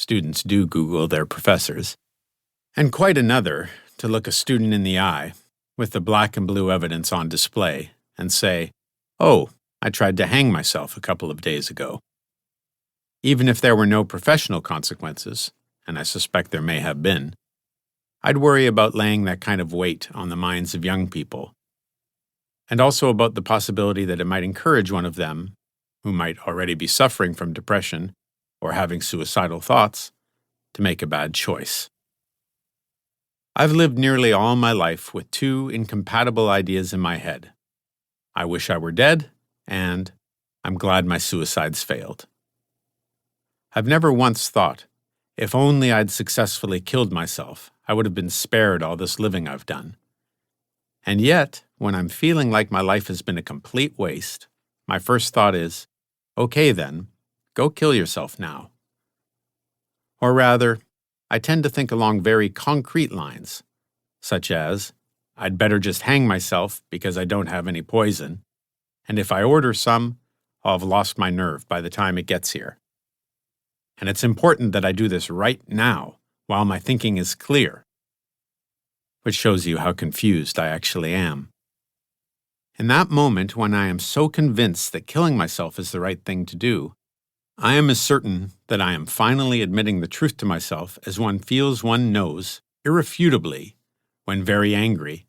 students do Google their professors, and quite another to look a student in the eye with the black and blue evidence on display and say, "Oh, I tried to hang myself a couple of days ago." Even if there were no professional consequences, and I suspect there may have been, I'd worry about laying that kind of weight on the minds of young people, and also about the possibility that it might encourage one of them, who might already be suffering from depression or having suicidal thoughts, to make a bad choice. I've lived nearly all my life with two incompatible ideas in my head. I wish I were dead, and I'm glad my suicides failed. I've never once thought, if only I'd successfully killed myself, I would have been spared all this living I've done. And yet, when I'm feeling like my life has been a complete waste, my first thought is, okay then, go kill yourself now. Or rather, I tend to think along very concrete lines, such as, I'd better just hang myself because I don't have any poison, and if I order some, I'll have lost my nerve by the time it gets here. And it's important that I do this right now, while my thinking is clear, which shows you how confused I actually am. In that moment when I am so convinced that killing myself is the right thing to do, I am as certain that I am finally admitting the truth to myself as one feels one knows, irrefutably, when very angry.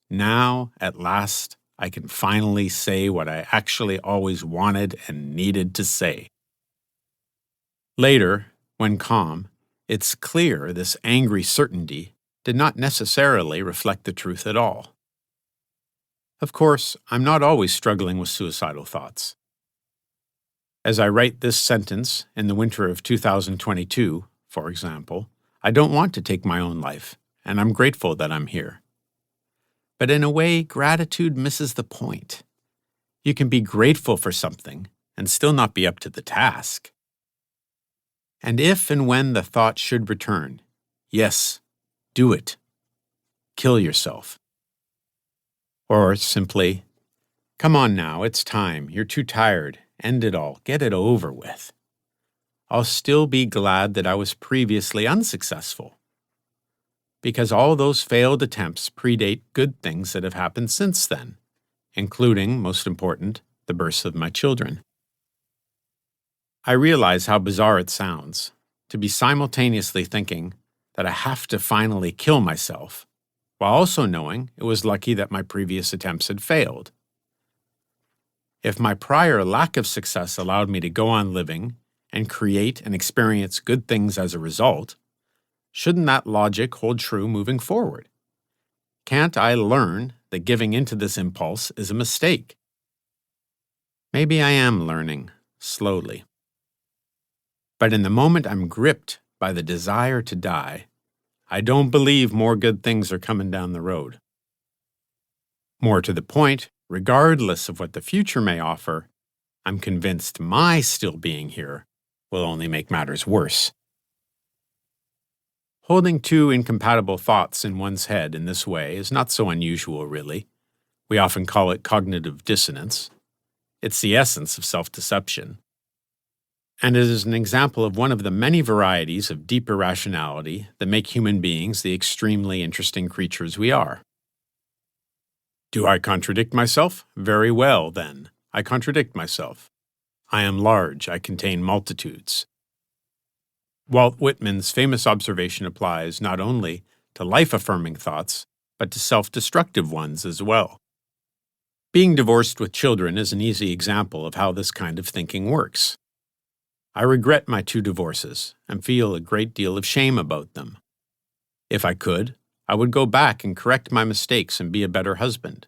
Now, at last, I can finally say what I actually always wanted and needed to say. Later, when calm, it's clear this angry certainty did not necessarily reflect the truth at all. Of course, I'm not always struggling with suicidal thoughts. As I write this sentence in the winter of 2022, for example, I don't want to take my own life, and I'm grateful that I'm here. But in a way, gratitude misses the point. You can be grateful for something and still not be up to the task. And if and when the thought should return, yes, do it. Kill yourself. Or simply, come on now, it's time, you're too tired, end it all, get it over with. I'll still be glad that I was previously unsuccessful, because all those failed attempts predate good things that have happened since then, including, most important, the births of my children. I realize how bizarre it sounds to be simultaneously thinking that I have to finally kill myself, while also knowing it was lucky that my previous attempts had failed. If my prior lack of success allowed me to go on living and create and experience good things as a result, shouldn't that logic hold true moving forward? Can't I learn that giving into this impulse is a mistake? Maybe I am learning, slowly. But in the moment I'm gripped by the desire to die, I don't believe more good things are coming down the road. More to the point, regardless of what the future may offer, I'm convinced my still being here will only make matters worse. Holding two incompatible thoughts in one's head in this way is not so unusual, really. We often call it cognitive dissonance. It's the essence of self-deception. And it is an example of one of the many varieties of deep irrationality that make human beings the extremely interesting creatures we are. Do I contradict myself? Very well, then. I contradict myself. I am large, I contain multitudes. Walt Whitman's famous observation applies not only to life-affirming thoughts, but to self-destructive ones as well. Being divorced with children is an easy example of how this kind of thinking works. I regret my 2 divorces and feel a great deal of shame about them. If I could, I would go back and correct my mistakes and be a better husband.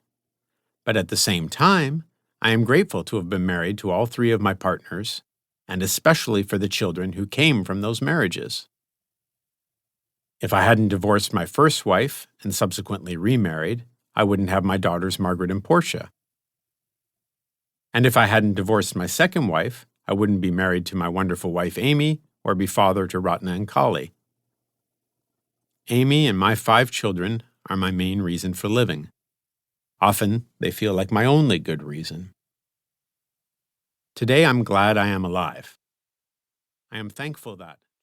But at the same time, I am grateful to have been married to all 3 of my partners, and especially for the children who came from those marriages. If I hadn't divorced my first wife and subsequently remarried, I wouldn't have my daughters Margaret and Portia. And if I hadn't divorced my second wife, I wouldn't be married to my wonderful wife Amy or be father to Ratna and Kali. Amy and my 5 children are my main reason for living. Often, they feel like my only good reason. Today I'm glad I am alive. I am thankful that,